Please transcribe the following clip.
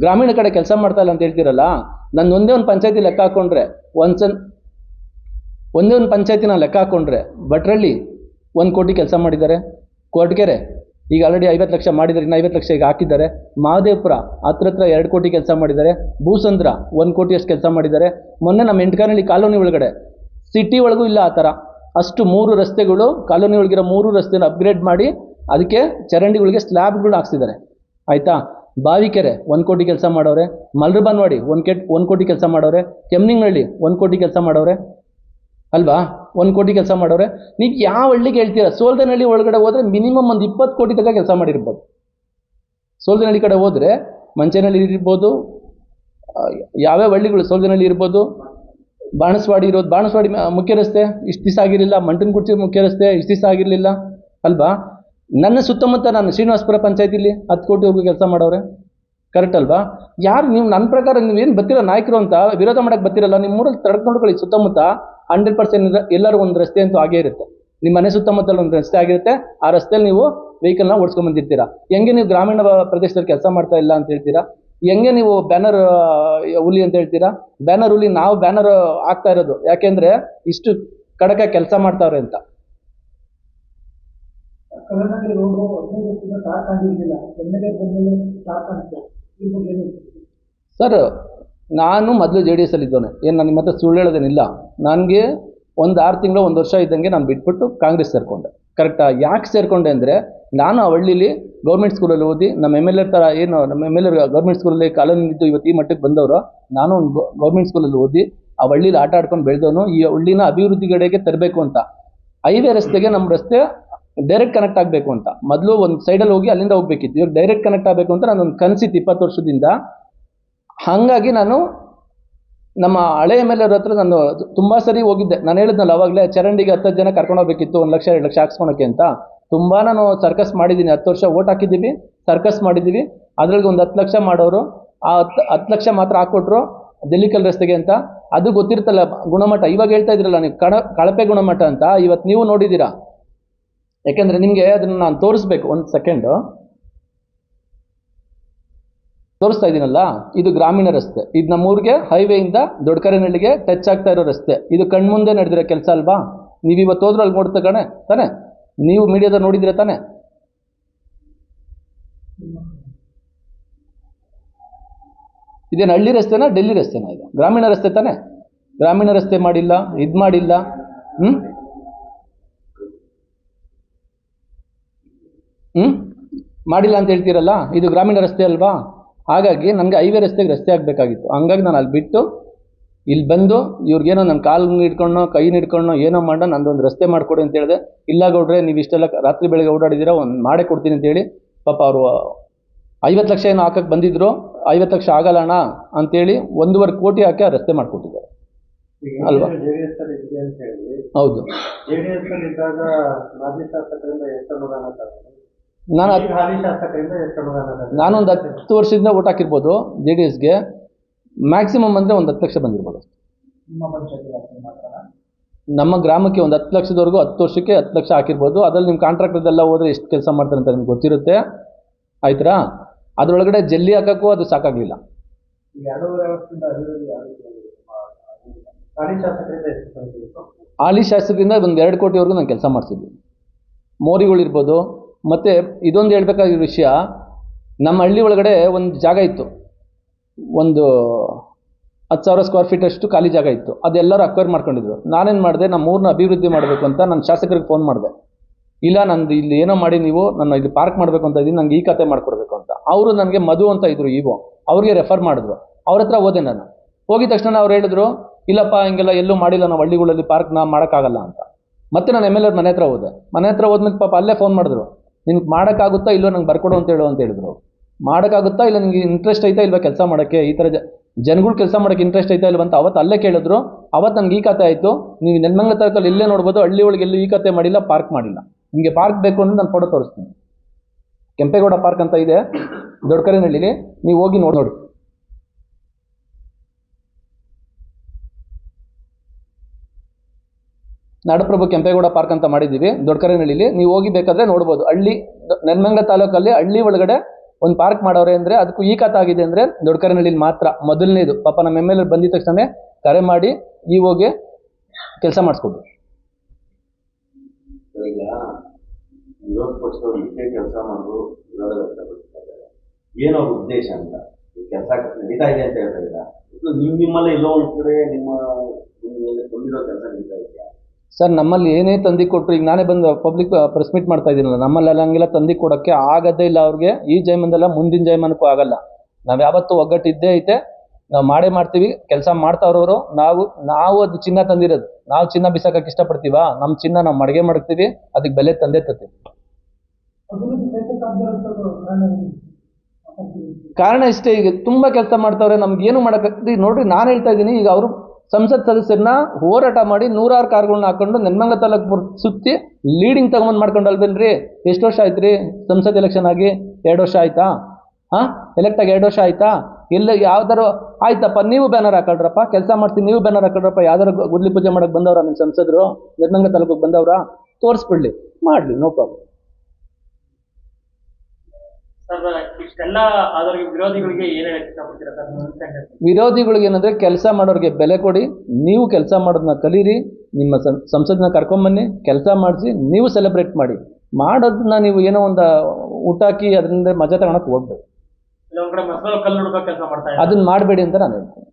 ಗ್ರಾಮೀಣ ಕಡೆ ಕೆಲಸ ಮಾಡ್ತಾ ಇಲ್ಲ ಅಂತ ಹೇಳ್ತೀರಲ್ಲ, ನಾನು ಒಂದೇ ಒಂದು ಪಂಚಾಯತಿ ಲೆಕ್ಕ ಹಾಕೊಂಡ್ರೆ ಒಂದೇ ಒಂದು ಪಂಚಾಯತಿನ ಲೆಕ್ಕ ಹಾಕೊಂಡ್ರೆ ಭಟ್ರಳ್ಳಿ 1 ಕೋಟಿ ಕೆಲಸ ಮಾಡಿದ್ದಾರೆ. ಕೊರಟಗೆರೆ ಈಗ ಆಲ್ರೆಡಿ 50 ಲಕ್ಷ ಮಾಡಿದ್ದಾರೆ, ಇನ್ನು 50 ಲಕ್ಷ ಈಗ ಹಾಕಿದ್ದಾರೆ. ಮಹದೇವಪುರ ಹತ್ರ 2 ಕೋಟಿ ಕೆಲಸ ಮಾಡಿದ್ದಾರೆ. ಭೂಸಂದ್ರ 1 ಕೋಟಿಯಷ್ಟು ಕೆಲಸ ಮಾಡಿದ್ದಾರೆ. ಮೊನ್ನೆ ನಮ್ಮ ಎಂಟಕಾನಹಳ್ಳಿ ಕಾಲೋನಿ ಒಳಗಡೆ ಸಿಟಿ ಒಳಗೂ ಇಲ್ಲ ಆ ಥರ, ಅಷ್ಟು 3 ರಸ್ತೆಗಳು ಕಾಲೋನಿ ಒಳಗಿರೋ 3 ರಸ್ತೆನ ಅಪ್ಗ್ರೇಡ್ ಮಾಡಿ ಅದಕ್ಕೆ ಚರಂಡಿಗಳಿಗೆ ಸ್ಲ್ಯಾಬ್ಗಳು ಹಾಕ್ಸಿದ್ದಾರೆ. ಆಯಿತಾ? ಬಾವಿಕೆರೆ 1 ಕೋಟಿ ಕೆಲಸ ಮಾಡವ್ರೆ. ಮಲ್ರಬಾನ್ವಾಡಿ 1 ಕೋಟಿ ಕೆಲಸ ಮಾಡವ್ರೆ. ಕೆಮ್ನಿಂಗನಹಳ್ಳಿ 1 ಕೋಟಿ ಕೆಲಸ ಮಾಡವ್ರೆ ಅಲ್ವಾ? 1 ಕೋಟಿ ಕೆಲಸ ಮಾಡವ್ರೆ. ನೀವು ಯಾವ ಹಳ್ಳಿಗೆ ಹೇಳ್ತೀರಾ? ಸೋಲ್ದನಹಳ್ಳಿ ಒಳಗಡೆ ಹೋದರೆ ಮಿನಿಮಮ್ ಒಂದು 20 ಕೋಟಿ ತನಕ ಕೆಲಸ ಮಾಡಿರ್ಬೋದು. ಸೋಲ್ದನಹಳ್ಳಿ ಕಡೆ ಹೋದರೆ ಮಂಚೇನಹಳ್ಳಿ ಇರ್ಬೋದು, ಯಾವ್ಯಾವ ಹಳ್ಳಿಗಳು, ಸೋಲ್ದನಹಳ್ಳಿ ಇರ್ಬೋದು, ಬಾಣಸ್ವಾಡಿ ಇರೋದು, ಬಾಣಸ್ವಾಡಿ ಮುಖ್ಯ ರಸ್ತೆ ಇಷ್ಟು ದಿವಸ ಆಗಿರಲಿಲ್ಲ. ಮಂಟನಕುರ್ಚಿ ಮುಖ್ಯ ರಸ್ತೆ ಇಷ್ಟು ದಿವಸ ಆಗಿರಲಿಲ್ಲ ಅಲ್ವಾ? ನನ್ನ ಸುತ್ತಮುತ್ತ ನಾನು ಶ್ರೀನಿವಾಸಪುರ ಪಂಚಾಯತಿಲಿ 10 ಕೋಟಿವರೆಗೂ ಕೆಲಸ ಮಾಡವ್ರೆ. ಕರೆಕ್ಟ್ ಅಲ್ವಾ? ಯಾರು ನೀವು ನನ್ನ ಪ್ರಕಾರ ನೀವೇನು ಬರ್ತಿರೋ ನಾಯಕರು ಅಂತ ವಿರೋಧ ಮಾಡೋಕ್ಕೆ ಬರ್ತಿರಲ್ಲ, ನಿಮ್ಮ ಊರಲ್ಲಿ ತಡಕ್ ನೋಡ್ಕೊಳ್ಳಿ. ಸುತ್ತಮುತ್ತ 100% ಎಲ್ಲರೂ ಒಂದು ರಸ್ತೆ ಅಂತೂ ಆಗೇ ಇರುತ್ತೆ. ನಿಮ್ಮ ಮನೆ ಸುತ್ತಮುತ್ತಲು ಒಂದು ರಸ್ತೆ ಆಗಿರುತ್ತೆ. ಆ ರಸ್ತೆಯಲ್ಲಿ ನೀವು ವೆಹಿಕಲ್ನ ಓಡಿಸ್ಕೊಂಡ್ಬಂದಿರ್ತೀರಾ. ಹೆಂಗೆ ನೀವು ಗ್ರಾಮೀಣ ಪ್ರದೇಶದಲ್ಲಿ ಕೆಲಸ ಮಾಡ್ತಾ ಇಲ್ಲ ಅಂತ ಹೇಳ್ತೀರಾ? ಹೆಂಗೆ ನೀವು ಬ್ಯಾನರ್ ಹುಲಿ ಅಂತ ಹೇಳ್ತೀರಾ? ಬ್ಯಾನರ್ ಹುಲಿ ನಾವು ಬ್ಯಾನರ್ ಹಾಕ್ತಾ ಇರೋದು ಯಾಕೆಂದರೆ ಇಷ್ಟು ಕಡಕ ಕೆಲಸ ಮಾಡ್ತಾವ್ರೆ ಅಂತ. ಸರ್, ನಾನು ಮೊದಲು JDS ಅಲ್ಲಿ ಇದ್ದವನೇ. ಏನು ನಾನು ನಿಮ್ಮ ಹತ್ರ ಸುಳ್ಳು ಹೇಳೋದೇನಿಲ್ಲ. ನನಗೆ ಒಂದು 6 ತಿಂಗಳು 1 ವರ್ಷ ಇದ್ದಂಗೆ ನಾನು ಬಿಟ್ಬಿಟ್ಟು ಕಾಂಗ್ರೆಸ್ ಸೇರಿಕೊಂಡೆ. ಕರೆಕ್ಟಾ? ಯಾಕೆ ಸೇರಿಕೊಂಡೆ ಅಂದರೆ, ನಾನು ಆ ಹಳ್ಳಿಲಿ ಗೌರ್ಮೆಂಟ್ ಸ್ಕೂಲಲ್ಲಿ ಓದಿ ನಮ್ಮ MLA ಥರ ಏನು ನಮ್ಮ MLA ಗೌರ್ಮೆಂಟ್ ಸ್ಕೂಲಲ್ಲಿ ಕಾಲೋನಿ ಇದ್ದು ಇವತ್ತು ಈ ಮಟ್ಟಕ್ಕೆ ಬಂದವರು. ನಾನು ಒಂದು ಗೌರ್ಮೆಂಟ್ ಸ್ಕೂಲಲ್ಲಿ ಓದಿ ಆ ಹಳ್ಳಿಲಿ ಆಟ ಆಡ್ಕೊಂಡು ಬೆಳೆದವನು. ಈ ಹಳ್ಳಿನ ಅಭಿವೃದ್ಧಿ ಕಡೆಗೆ ತರಬೇಕು ಅಂತ, ಹೈವೇ ರಸ್ತೆಗೆ ನಮ್ಮ ರಸ್ತೆ ಡೈರೆಕ್ಟ್ ಕನೆಕ್ಟ್ ಆಗಬೇಕು ಅಂತ ಮೊದಲು ಒಂದು ಸೈಡಲ್ಲಿ ಹೋಗಿ ಅಲ್ಲಿಂದ ಹೋಗ್ಬೇಕಿತ್ತು. ಇವಾಗ ಡೈರೆಕ್ಟ್ ಕನೆಕ್ಟ್ ಆಗಬೇಕು ಅಂತ ನಾನೊಂದು ಕನಸಿತ್ತು 20 ವರ್ಷದಿಂದ. ಹಾಗಾಗಿ ನಾನು ನಮ್ಮ ಹಳೆ MLA ಅವ್ರ ಹತ್ರ ನಾನು ತುಂಬ ಸರಿ ಹೋಗಿದ್ದೆ. ನಾನು ಹೇಳಿದ್ನಲ್ಲ ಅವಾಗಲೇ, ಚರಂಡಿಗೆ 10 ಜನ ಕರ್ಕೊಂಡು ಹೋಗ್ಬೇಕಿತ್ತು 1 ಲಕ್ಷ 2 ಲಕ್ಷ ಹಾಕ್ಸ್ಕೊಳಕ್ಕೆ ಅಂತ. ತುಂಬ ನಾನು ಸರ್ಕಸ್ ಮಾಡಿದ್ದೀನಿ. 10 ವರ್ಷ ಓಟ್ ಹಾಕಿದ್ದೀವಿ, ಸರ್ಕಸ್ ಮಾಡಿದ್ದೀವಿ. ಅದ್ರಲ್ಲಿ ಒಂದು 10 ಲಕ್ಷ ಮಾಡೋರು ಆ 10 ಲಕ್ಷ ಮಾತ್ರ ಹಾಕ್ಕೊಟ್ರು ಜಲ್ಲಿಕಲ್ ರಸ್ತೆಗೆ ಅಂತ. ಅದು ಗೊತ್ತಿರ್ತಲ್ಲ ಗುಣಮಟ್ಟ. ಇವಾಗ ಹೇಳ್ತಾ ಇದ್ರಲ್ಲ ನೀವು ಕಳಪೆ ಗುಣಮಟ್ಟ ಅಂತ, ಇವತ್ತು ನೀವು ನೋಡಿದ್ದೀರಾ. ಯಾಕೆಂದರೆ ನಿಮಗೆ ಅದನ್ನು ನಾನು ತೋರಿಸ್ಬೇಕು. 1 ಸೆಕೆಂಡು ತೋರಿಸ್ತಾ ಇದ್ದೀನಲ್ಲ, ಇದು ಗ್ರಾಮೀಣ ರಸ್ತೆ. ಇದು ನಮ್ಮೂರಿಗೆ ಹೈವೇಯಿಂದ ದೊಡ್ಡಕರೇನಹಳ್ಳಿಗೆ ಟಚ್ ಆಗ್ತಾ ಇರೋ ರಸ್ತೆ. ಇದು ಕಣ್ಮುಂದೆ ನಡೆದಿರೋ ಕೆಲಸ ಅಲ್ವಾ? ನೀವು ಇವತ್ತು ಹೋದ್ರೆ ಅಲ್ಲಿ ನೋಡ್ತಾ ತಾನೆ, ನೀವು ಮೀಡಿಯಾದ ನೋಡಿದ್ರೆ ತಾನೆ. ಇದೇನು ಹಳ್ಳಿ ರಸ್ತೆನಾ ಡೆಲ್ಲಿ ರಸ್ತೆನಾ? ಇದು ಗ್ರಾಮೀಣ ರಸ್ತೆ ತಾನೆ. ಗ್ರಾಮೀಣ ರಸ್ತೆ ಮಾಡಿಲ್ಲ, ಇದು ಮಾಡಿಲ್ಲ. ಮಾಡಿಲ್ಲ ಅಂತ ಹೇಳ್ತೀರಲ್ಲ, ಇದು ಗ್ರಾಮೀಣ ರಸ್ತೆ ಅಲ್ವಾ? ಹಾಗಾಗಿ ನನಗೆ ಹೈವೇ ರಸ್ತೆಗೆ ರಸ್ತೆ ಆಗಬೇಕಾಗಿತ್ತು. ಹಂಗಾಗಿ ನಾನು ಅಲ್ಲಿ ಬಿಟ್ಟು ಇಲ್ಲಿ ಬಂದು ಇವ್ರಿಗೇನೋ ನನ್ನ ಕಾಲು ಹಿಡ್ಕೊಂಡು ಕೈ ಹಿಡ್ಕೊಂಡು ಏನೋ ಮಾಡೋ ನಂದೊಂದು ರಸ್ತೆ ಮಾಡಿಕೊಡಿ ಅಂತ ಹೇಳಿದೆ. ಇಲ್ಲ ಗೌಡ್ರೆ, ನೀವು ಇಷ್ಟೆಲ್ಲ ರಾತ್ರಿ ಬೆಳಗ್ಗೆ ಓಡಾಡಿದ್ದೀರಾ, ಒಂದು ಮಾಡೇ ಕೊಡ್ತೀನಿ ಅಂತೇಳಿ ಪಾಪ ಅವರು 50 ಲಕ್ಷ ಏನೋ ಹಾಕಕ್ಕೆ ಬಂದಿದ್ರು. 50 ಲಕ್ಷ ಆಗಲ್ಲ ಅಣ್ಣ ಅಂತೇಳಿ 1.5 ಕೋಟಿ ಹಾಕಿ ಆ ರಸ್ತೆ ಮಾಡಿಕೊಟ್ಟಿದ್ದಾರೆ ಅಲ್ವಾ? ಹೌದು. ನಾನೊಂದು 10 ವರ್ಷದಿಂದ ಓಟ್ ಹಾಕಿರ್ಬೋದು JDSಗೆ. ಮ್ಯಾಕ್ಸಿಮಮ್ ಅಂದರೆ ಒಂದು 10 ಲಕ್ಷ ಬಂದಿರ್ಬೋದು. ನಮ್ಮ ಗ್ರಾಮಕ್ಕೆ ಒಂದು 10 ಲಕ್ಷದವರೆಗೂ 10 ವರ್ಷಕ್ಕೆ 10 ಲಕ್ಷ ಹಾಕಿರ್ಬೋದು. ಅದರಲ್ಲಿ ನಿಮ್ಮ ಕಾಂಟ್ರಾಕ್ಟರ್ದೆಲ್ಲ ಹೋದರೆ ಎಷ್ಟು ಕೆಲಸ ಮಾಡ್ತಾರೆ ಅಂತ ನಿಮ್ಗೆ ಗೊತ್ತಿರುತ್ತೆ. ಆಯ್ತಾ? ಅದರೊಳಗಡೆ ಜಲ್ಲಿ ಹಾಕೋಕ್ಕೂ ಅದು ಸಾಕಾಗಲಿಲ್ಲ. ಹಾಲಿ ಶಾಸಕರಿಂದ ಒಂದು 2 ಕೋಟಿವರೆಗೂ ನಾನು ಕೆಲಸ ಮಾಡಿಸಿದ್ವಿ. ಮೋರಿಗಳಿರ್ಬೋದು. ಮತ್ತು ಇದೊಂದು ಹೇಳ್ಬೇಕಾಗಿರೋ ವಿಷಯ, ನಮ್ಮ ಹಳ್ಳಿ ಒಳಗಡೆ ಒಂದು ಜಾಗ ಇತ್ತು, ಒಂದು 10,000 ಸ್ಕ್ವೇರ್ ಫೀಟ್ ಅಷ್ಟು ಖಾಲಿ ಜಾಗ ಇತ್ತು. ಅದೆಲ್ಲರೂ ಅಕ್ವೈರ್ ಮಾಡ್ಕೊಂಡಿದ್ರು. ನಾನೇನು ಮಾಡಿದೆ, ನಮ್ಮ ಊರನ್ನ ಅಭಿವೃದ್ಧಿ ಮಾಡಬೇಕು ಅಂತ ನನ್ನ ಶಾಸಕರಿಗೆ ಫೋನ್ ಮಾಡಿದೆ. ಇಲ್ಲ, ನಂದು ಇಲ್ಲಿ ಏನೋ ಮಾಡಿ ನೀವು ನನ್ನ ಇಲ್ಲಿ ಪಾರ್ಕ್ ಮಾಡಬೇಕು ಅಂತ ಇದ್ದೀನಿ, ನಂಗೆ ಈ ಕತೆ ಮಾಡಿಕೊಡ್ಬೇಕು ಅಂತ. ಅವರು ನನಗೆ ಮಧು ಅಂತ ಇದ್ರು ಇವೋ, ಅವ್ರಿಗೆ ರೆಫರ್ ಮಾಡಿದ್ರು. ಅವ್ರ ಹತ್ರ ಹೋದೆ ನಾನು. ಹೋಗಿದ ತಕ್ಷಣ ಅವ್ರು ಹೇಳಿದ್ರು, ಇಲ್ಲಪ್ಪ ಹಿಂಗೆಲ್ಲ ಎಲ್ಲೂ ಮಾಡಿಲ್ಲ, ನಾವು ಹಳ್ಳಿಗಳಲ್ಲಿ ಪಾರ್ಕ್ನ ಮಾಡೋಕ್ಕಾಗಲ್ಲ ಅಂತ. ಮತ್ತೆ ನಾನು MLA ಅವ್ರ ಮನೆ ಹತ್ರ ಹೋದೆ. ಮನೆ ಹತ್ರ ಹೋದ್ಮೇಲೆ ಪಾಪ ಅಲ್ಲೇ ಫೋನ್ ಮಾಡಿದ್ರು, ನಿನ್ಗೆ ಮಾಡೋಕ್ಕಾಗುತ್ತಾ ಇಲ್ಲೋ ನಂಗೆ ಬರ್ಕೊಡು ಅಂತ ಹೇಳಿದ್ರು. ಮಾಡೋಕ್ಕಾಗುತ್ತಾ ಇಲ್ಲ, ನಿಮಗೆ ಇಂಟ್ರೆಸ್ಟ್ ಐತಾ ಇಲ್ವಾ ಕೆಲಸ ಮಾಡೋಕ್ಕೆ, ಈ ಥರ ಜನಗಳು ಕೆಲಸ ಮಾಡೋಕ್ಕೆ ಇಂಟ್ರೆಸ್ಟ್ ಐತಾ ಇಲ್ವ ಅಂತ ಅವತ್ತು ಅಲ್ಲೇ ಕೇಳಿದ್ರು. ಅವತ್ತು ನಂಗೆ ಈ ಕತೆ ಆಯಿತು. ನೀವು ನೆನ್ಮಂಗ್ಲ ತಾಲೂಕಲ್ಲಿ ಇಲ್ಲೇ ನೋಡ್ಬೋದು, ಹಳ್ಳಿ ಒಳಗೆ ಎಲ್ಲೂ ಈ ಕತೆ ಮಾಡಿಲ್ಲ, ಪಾರ್ಕ್ ಮಾಡಿಲ್ಲ. ನಿಮಗೆ ಪಾರ್ಕ್ ಬೇಕು ಅಂದರೆ ನಾನು ಫೋಟೋ ತೋರಿಸ್ತೀನಿ. ಕೆಂಪೇಗೌಡ ಪಾರ್ಕ್ ಅಂತ ಇದೆ ದೊಡ್ಡಕರೇನಹಳ್ಳಿಲಿ, ನೀವು ಹೋಗಿ ನೋಡಿ. ನಾಡಪ್ರಭು ಕೆಂಪೇಗೌಡ ಪಾರ್ಕ್ ಅಂತ ಮಾಡಿದ್ದೀವಿ ದೊಡ್ಡಕರೇನಹಳ್ಳಿಲಿ. ನೀವು ಹೋಗಿ ಬೇಕಾದರೆ ನೋಡ್ಬೋದು. ಹಳ್ಳಿ ನೆನ್ಮಂಗ್ಲ ತಾಲೂಕಲ್ಲಿ ಹಳ್ಳಿ ಒಳಗಡೆ ಒಂದು ಪಾರ್ಕ್ ಮಾಡವ್ರೆ ಅಂದರೆ ಅದಕ್ಕೂ ಈ ಖಾತಾಗಿದೆ ಅಂದರೆ ದೊಡ್ಡಕರನಹಳ್ಳಿಲಿ ಮಾತ್ರ ಮೊದಲನೇದು. ಪಾಪ ನಮ್ಮ ಎಮ್ ಎಲ್ ಎ ಬಂದಿದ ತಕ್ಷಣ ಕರೆ ಮಾಡಿ ಇಒಗೆ ಕೆಲಸ ಮಾಡಿಸ್ಕೊಡ್ರು. ಈಗ ವಿರೋಧ ಪಕ್ಷದವ್ರು ಇಷ್ಟೇ ಕೆಲಸ ಮಾಡೋದು ವಿರೋಧ ವ್ಯಕ್ತಪಡಿಸ್ತಾ ಇದ್ದಾರೆ, ಏನೋ ಉದ್ದೇಶ ಅಂತ ಕೆಲಸ ನಡೀತಾ ಇದೆ ಅಂತ ಹೇಳ್ತಾ ಇದ್ದೀರಾ? ನಿಮ್ಮಲ್ಲೇ ಎಲ್ಲೋ ಒಂದು ಕಡೆ ನಿಮ್ಮ ತಂದಿರೋ ಕೆಲಸ ನಡೀತಾ ಇದೆಯಾ? ಸರ್ ನಮ್ಮಲ್ಲಿ ಏನೇ ತಂದು ಕೊಟ್ಟರು, ಈಗ ನಾನೇ ಬಂದು ಪಬ್ಲಿಕ್ ಪ್ರೆಸ್ ಮೀಟ್ ಮಾಡ್ತಾ ಇದ್ದೀನಲ್ಲ, ನಮ್ಮಲ್ಲೆಲ್ಲ ಹಂಗೆಲ್ಲ ತಂದು ಕೊಡೋಕ್ಕೆ ಆಗೋದೇ ಇಲ್ಲ ಅವ್ರಿಗೆ. ಈ ಜೈಮಂದಲ್ಲ ಮುಂದಿನ ಜೈಮನಕ್ಕೂ ಆಗಲ್ಲ. ನಾವು ಯಾವತ್ತೂ ಒಗ್ಗಟ್ಟಿದ್ದೇ ಐತೆ, ನಾವು ಮಾಡೇ ಮಾಡ್ತೀವಿ. ಕೆಲಸ ಮಾಡ್ತಾವ್ರವರು. ನಾವು ಅದು ಚಿನ್ನ ತಂದಿರೋದು, ನಾವು ಚಿನ್ನ ಬಿಸಾಕಕ್ಕೆ ಇಷ್ಟಪಡ್ತೀವ? ನಮ್ಮ ಚಿನ್ನ ನಾವು ಮಡಿಗೆ ಮಾಡ್ತೀವಿ, ಅದಕ್ಕೆ ಬೆಲೆ ತಂದೆ ತರ್ತೀವಿ. ಕಾರಣ ಇಷ್ಟೇ, ಈಗ ತುಂಬ ಕೆಲಸ ಮಾಡ್ತಾವ್ರೆ, ನಮ್ಗೆ ಏನು ಮಾಡೋಕ್ಕಾಗ್ತದೆ ನೋಡ್ರಿ. ನಾನು ಹೇಳ್ತಾ ಇದ್ದೀನಿ, ಈಗ ಅವರು ಸಂಸತ್ ಸದಸ್ಯರನ್ನ ಹೋರಾಟ ಮಾಡಿ 100 ಕಾರ್ಗಳನ್ನ ಹಾಕೊಂಡು ನೆನ್ಮಂಗ ತಾಲೂಕು ಸುತ್ತಿ ಲೀಡಿಂಗ್ ತಗೊಂಬಂದು ಮಾಡ್ಕೊಂಡಲ್ವೇನ್ರಿ? ಎಷ್ಟು ವರ್ಷ ಆಯ್ತು ರೀ ಸಂಸತ್ ಎಲೆಕ್ಷನ್ ಆಗಿ? 2 ವರ್ಷ ಆಯ್ತಾ? ಎಲೆಕ್ಟ್ ಆಗಿ 2 ವರ್ಷ ಆಯ್ತಾ? ಇಲ್ಲ ಯಾವ್ದಾರು ಆಯ್ತಪ್ಪ, ನೀವು ಬ್ಯಾನರ್ ಹಾಕೊಳ್ರಪ್ಪ, ಕೆಲಸ ಮಾಡ್ತೀನಿ, ನೀವು ಬ್ಯಾನರ್ ಹಾಕೊಳ್ರಪ್ಪ. ಯಾವ್ದಾರು ಗುದ್ಲಿ ಪೂಜೆ ಮಾಡಕ್ಕೆ ಬಂದವ್ರ ನಿಮ್ಮ ಸಂಸದರು? ನೆನ್ಮಂಗ ತಾಲೂಕಿಗೆ ಬಂದವ್ರ? ತೋರಿಸ್ಬಿಡ್ಲಿ, ಮಾಡಲಿ, ನೋ ಪ್ರಾಬ್ಲಮ್. ವಿರೋಧಿಗಳಿಗೆ ಏನಂದ್ರೆ, ಕೆಲಸ ಮಾಡೋರಿಗೆ ಬೆಲೆ ಕೊಡಿ, ನೀವು ಕೆಲಸ ಮಾಡೋದನ್ನ ಕಲೀರಿ, ನಿಮ್ಮ ಸಂಸದನ್ನ ಕರ್ಕೊಂಬನ್ನಿ, ಕೆಲಸ ಮಾಡಿಸಿ, ನೀವು ಸೆಲೆಬ್ರೇಟ್ ಮಾಡೋದನ್ನ ನೀವು ಏನೋ ಒಂದು ಊಟಾಕಿ ಅದರಿಂದ ಮಜಾ ತಗೊಳಕ್ ಹೋಗ್ಬೇಡಿ. ಅದನ್ನ ಮಾಡಬೇಡಿ ಅಂತ ನಾನು ಹೇಳ್ತೀನಿ.